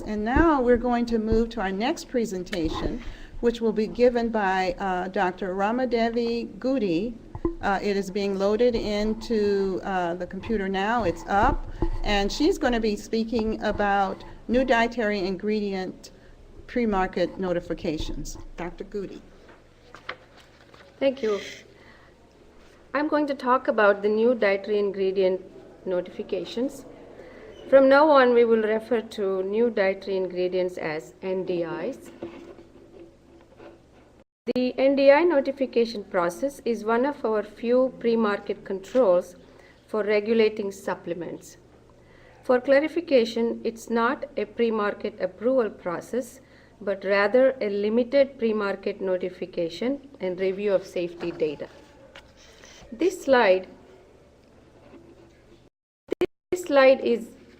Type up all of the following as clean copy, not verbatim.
And now we're going to move to our next presentation, which will be given by Dr. Ramadevi Gudi. It is being loaded into the computer now. It's up. And she's going to be speaking about new dietary ingredient pre-market notifications. Dr. Gudi. Thank you. I'm going to talk about the new dietary ingredient notifications. From now on, we will refer to new dietary ingredients as NDIs. The NDI notification process is one of our few pre-market controls for regulating supplements. For clarification, it's not a pre-market approval process, but rather a limited pre-market notification and review of safety data. This slide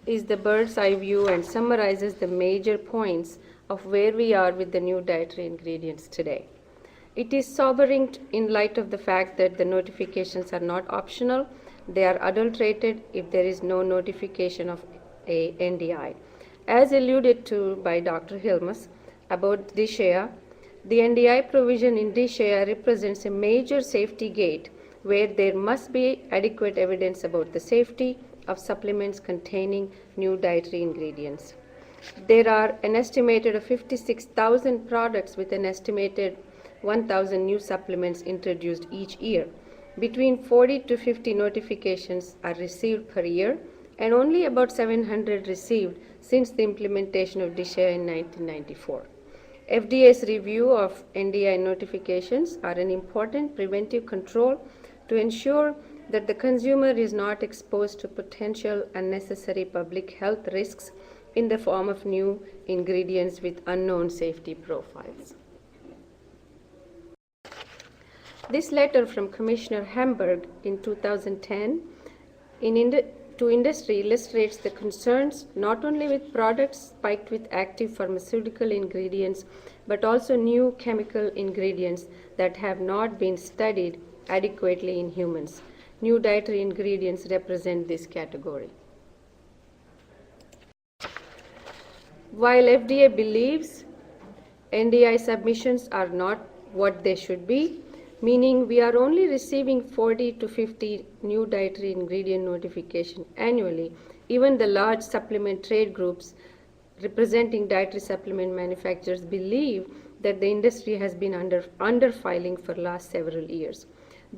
is the bird's eye view and summarizes the major points of where we are with the new dietary ingredients today. It is sobering in light of the fact that the notifications are not optional. They are adulterated if there is no notification of a NDI. As alluded to by Dr. Hilmas about DSHEA, the NDI provision in DSHEA represents a major safety gate where there must be adequate evidence about the safety of supplements containing new dietary ingredients. There are an estimated of 56,000 products with an estimated 1,000 new supplements introduced each year. Between 40 to 50 notifications are received per year, and only about 700 received since the implementation of DSHEA in 1994. FDA's review of NDI notifications are an important preventive control to ensure that the consumer is not exposed to potential unnecessary public health risks in the form of new ingredients with unknown safety profiles. This letter from Commissioner Hamburg in 2010 to industry illustrates the concerns not only with products spiked with active pharmaceutical ingredients, but also new chemical ingredients that have not been studied adequately in humans. New dietary ingredients represent this category. While FDA believes NDI submissions are not what they should be, meaning we are only receiving 40 to 50 new dietary ingredient notifications annually, even the large supplement trade groups representing dietary supplement manufacturers believe that the industry has been under filing for last several years.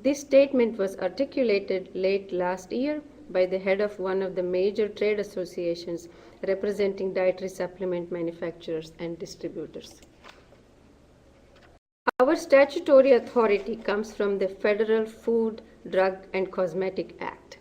This statement was articulated late last year by the head of one of the major trade associations representing dietary supplement manufacturers and distributors. Our statutory authority comes from the Federal Food, Drug, and Cosmetic Act.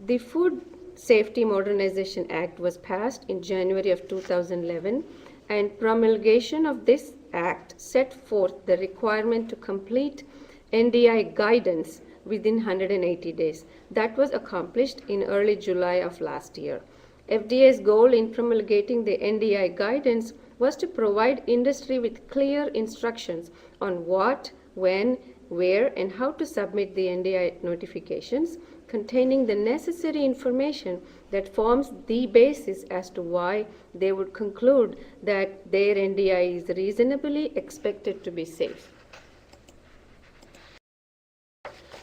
The Food Safety Modernization Act was passed in January of 2011, and promulgation of this act set forth the requirement to complete NDI guidance within 180 days. That was accomplished in early July of last year. FDA's goal in promulgating the NDI guidance was to provide industry with clear instructions on what, when, where, and how to submit the NDI notifications, containing the necessary information that forms the basis as to why they would conclude that their NDI is reasonably expected to be safe.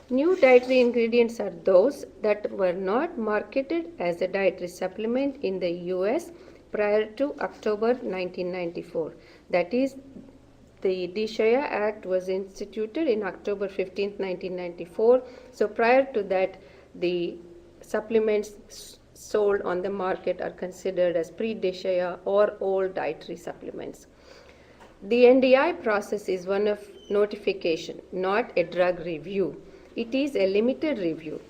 New dietary ingredients are those that were not marketed as a dietary supplement in the US prior to October 1994. That is, the DSHEA Act was instituted in October 15, 1994. So prior to that, the supplements sold on the market are considered as pre-DSHEA or old dietary supplements. The NDI process is one of notification, not a drug review. It is a limited review.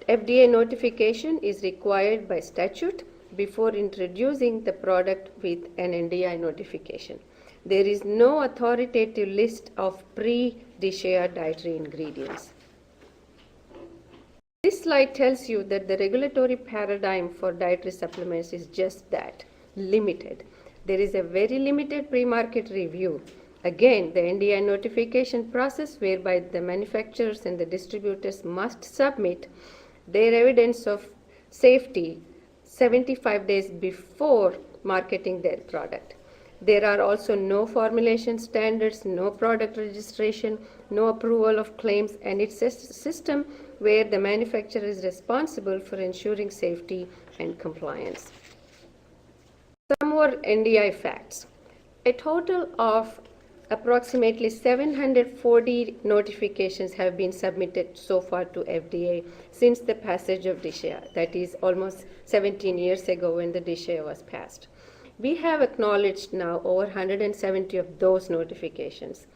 FDA notification is required by statute before introducing the product with an NDI notification. There is no authoritative list of pre-DSHEA dietary ingredients. This slide tells you that the regulatory paradigm for dietary supplements is just that, limited. There is a very limited pre-market review. Again, the NDI notification process whereby the manufacturers and the distributors must submit their evidence of safety 75 days before marketing their product. There are also no formulation standards, no product registration, no approval of claims, and it's a system where the manufacturer is responsible for ensuring safety and compliance. Some more NDI facts. A total of approximately 740 notifications have been submitted so far to FDA since the passage of DSHEA, that is almost 17 years ago when the DSHEA was passed. We have acknowledged now over 170 of those notifications.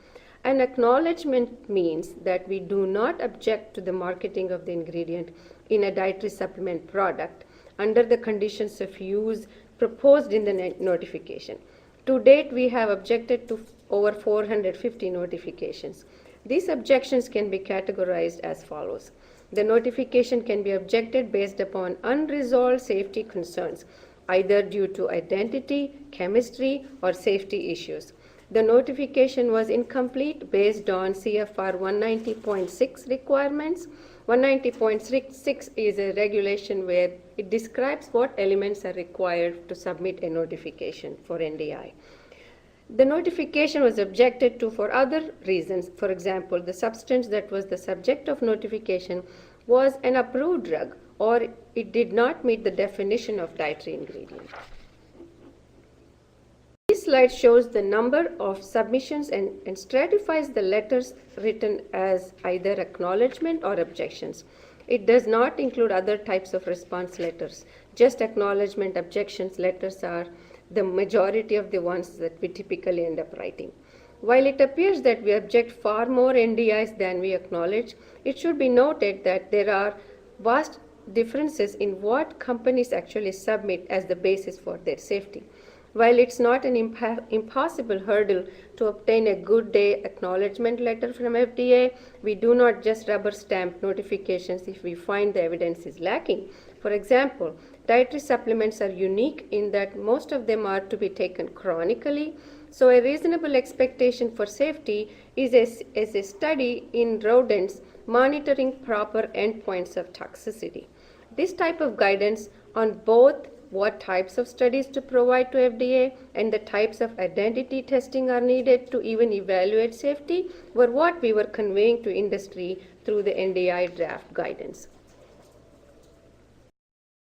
An acknowledgement means that we do not object to the marketing of the ingredient in a dietary supplement product under the conditions of use proposed in the notification. To date, we have objected to over 450 notifications. These objections can be categorized as follows. The notification can be objected based upon unresolved safety concerns, either due to identity, chemistry, or safety issues. The notification was incomplete based on CFR 190.6 requirements. 190.6 is a regulation where it describes what elements are required to submit a notification for NDI. The notification was objected to for other reasons. For example, the substance that was the subject of notification was an approved drug, or it did not meet the definition of dietary ingredient. This slide shows the number of submissions and stratifies the letters written as either acknowledgement or objections. It does not include other types of response letters. Just acknowledgement objections letters are the majority of the ones that we typically end up writing. While it appears that we object far more NDIs than we acknowledge, it should be noted that there are vast differences in what companies actually submit as the basis for their safety. While it's not an impossible hurdle to obtain a good day acknowledgement letter from FDA, we do not just rubber stamp notifications if we find the evidence is lacking. For example, dietary supplements are unique in that most of them are to be taken chronically, so a reasonable expectation for safety is a study in rodents monitoring proper endpoints of toxicity. This type of guidance on both what types of studies to provide to FDA and the types of identity testing are needed to even evaluate safety were what we were conveying to industry through the NDI Draft Guidance.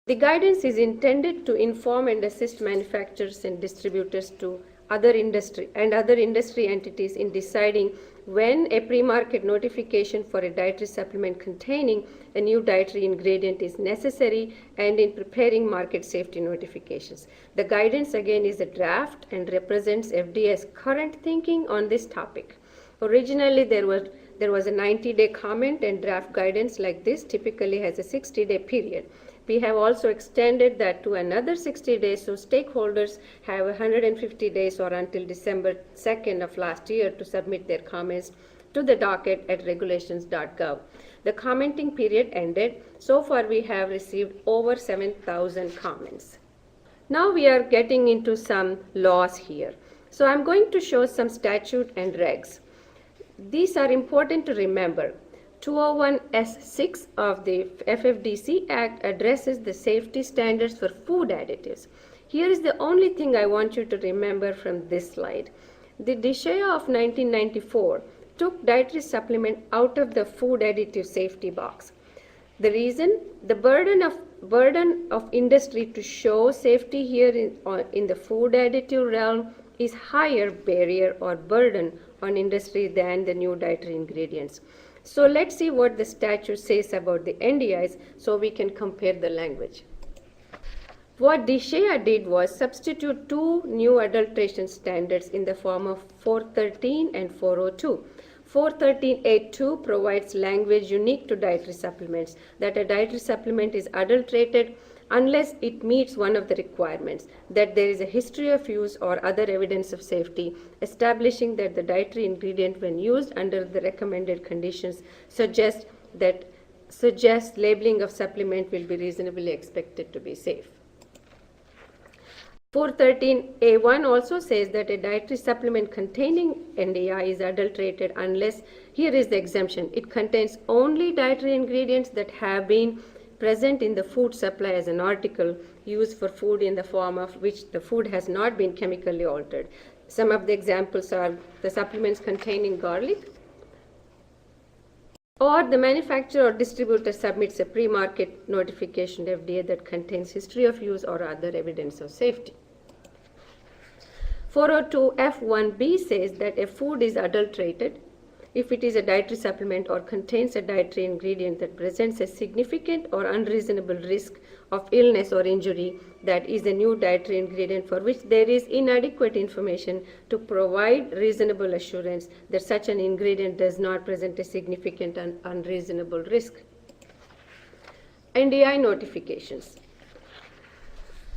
The guidance is intended to inform and assist manufacturers and distributors to other industry entities in deciding when a pre-market notification for a dietary supplement containing a new dietary ingredient is necessary and in preparing market safety notifications. The guidance again is a draft and represents FDA's current thinking on this topic. Originally there was a 90-day comment, and draft guidance like this typically has a 60-day period. We have also extended that to another 60 days, so stakeholders have 150 days or until December 2nd of last year to submit their comments to the docket at regulations.gov. The commenting period ended. So far we have received over 7,000 comments. Now we are getting into some laws here. So I'm going to show some statute and regs. These are important to remember. 201S6 of the FFDC Act addresses the safety standards for food additives. Here is the only thing I want you to remember from this slide. The DSHEA of 1994 took dietary supplement out of the food additive safety box. The reason? The burden of industry to show safety here in the food additive realm is higher barrier or burden on industry than the new dietary ingredients. So let's see what the statute says about the NDIs so we can compare the language. What DSHEA did was substitute two new adulteration standards in the form of 413 and 402. 413A2 provides language unique to dietary supplements, that a dietary supplement is adulterated unless it meets one of the requirements, that there is a history of use or other evidence of safety, establishing that the dietary ingredient when used under the recommended conditions suggests labeling of supplement will be reasonably expected to be safe. 413A1 also says that a dietary supplement containing NDI is adulterated unless, here is the exemption, it contains only dietary ingredients that have been present in the food supply as an article used for food in the form of which the food has not been chemically altered. Some of the examples are the supplements containing garlic, or the manufacturer or distributor submits a pre-market notification to FDA that contains history of use or other evidence of safety. 402 F1B says that a food is adulterated if it is a dietary supplement or contains a dietary ingredient that presents a significant or unreasonable risk of illness or injury, that is a new dietary ingredient for which there is inadequate information to provide reasonable assurance that such an ingredient does not present a significant and unreasonable risk. NDI notifications.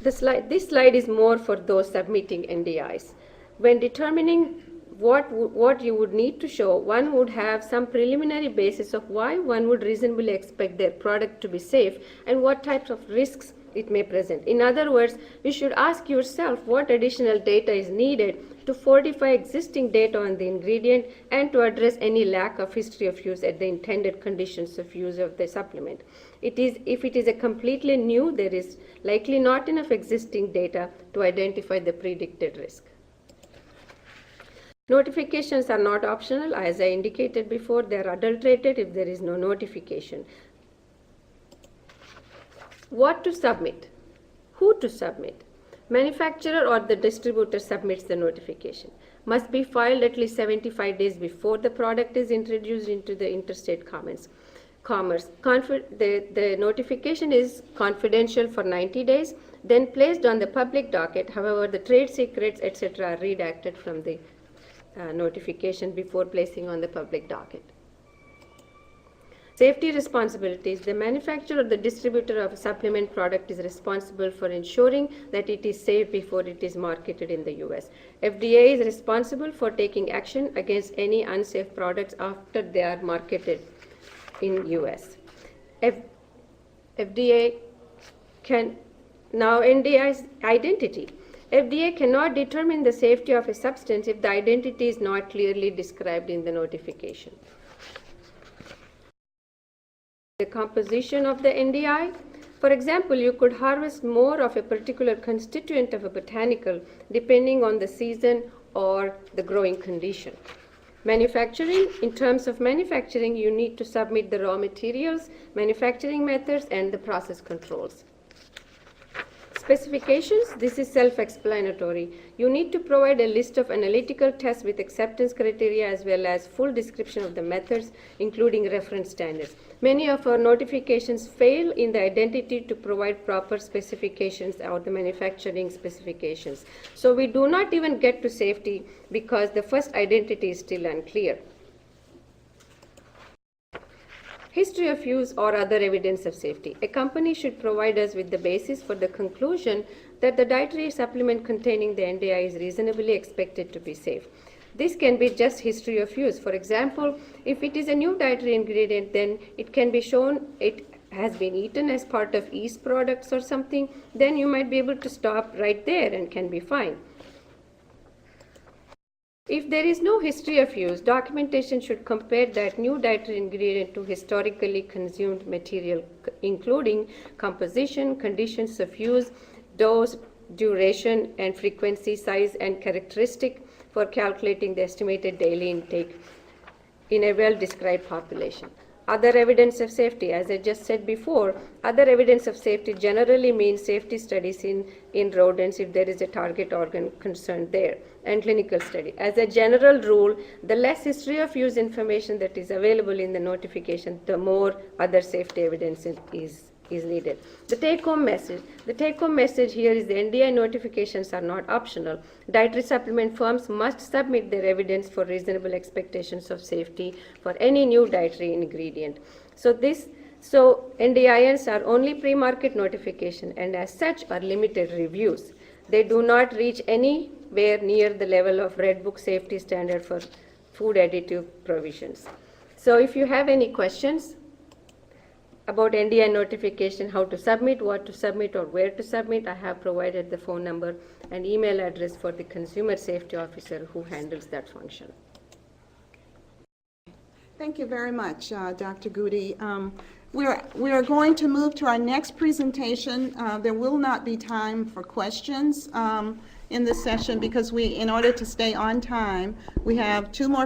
This slide is more for those submitting NDIs. When determining what you would need to show, one would have some preliminary basis of why one would reasonably expect their product to be safe and what types of risks it may present. In other words, you should ask yourself what additional data is needed to fortify existing data on the ingredient and to address any lack of history of use at the intended conditions of use of the supplement. If it is a completely new, there is likely not enough existing data to identify the predicted risk. Notifications are not optional. As I indicated before, they are adulterated if there is no notification. What to submit? Who to submit? Manufacturer or the distributor submits the notification. Must be filed at least 75 days before the product is introduced into the interstate commerce. The notification is confidential for 90 days, then placed on the public docket. However, the trade secrets, etc. are redacted from the notification before placing on the public docket. Safety responsibilities. The manufacturer or the distributor of a supplement product is responsible for ensuring that it is safe before it is marketed in the US. FDA is responsible for taking action against any unsafe products after they are marketed in US. FDA can, now NDI's identity. FDA cannot determine the safety of a substance if the identity is not clearly described in the notification. The composition of the NDI. For example, you could harvest more of a particular constituent of a botanical depending on the season or the growing condition. Manufacturing. In terms of manufacturing, you need to submit the raw materials, manufacturing methods, and the process controls. Specifications. This is self-explanatory. You need to provide a list of analytical tests with acceptance criteria as well as full description of the methods, including reference standards. Many of our notifications fail in the identity to provide proper specifications or the manufacturing specifications. So we do not even get to safety because the first identity is still unclear. History of use or other evidence of safety. A company should provide us with the basis for the conclusion that the dietary supplement containing the NDI is reasonably expected to be safe. This can be just history of use. For example, if it is a new dietary ingredient, then it can be shown it has been eaten as part of yeast products or something, then you might be able to stop right there and can be fine. If there is no history of use, documentation should compare that new dietary ingredient to historically consumed material, including composition, conditions of use, dose, duration, and frequency, size, and characteristic for calculating the estimated daily intake in a well-described population. Other evidence of safety, as I just said before, other evidence of safety generally means safety studies in rodents if there is a target organ concerned there, and clinical study. As a general rule, the less history of use information that is available in the notification, the more other safety evidence is needed. The take-home message. The take-home message here is the NDI notifications are not optional. Dietary supplement firms must submit their evidence for reasonable expectations of safety for any new dietary ingredient. So NDIs are only pre-market notification and as such are limited reviews. They do not reach anywhere near the level of Red Book safety standard for food additive provisions. So if you have any questions about NDI notification, how to submit, what to submit, or where to submit, I have provided the phone number and email address for the consumer safety officer who handles that function. Thank you very much, Dr. Gudi. We are going to move to our next presentation. There will not be time for questions in this session because in order to stay on time, we have two more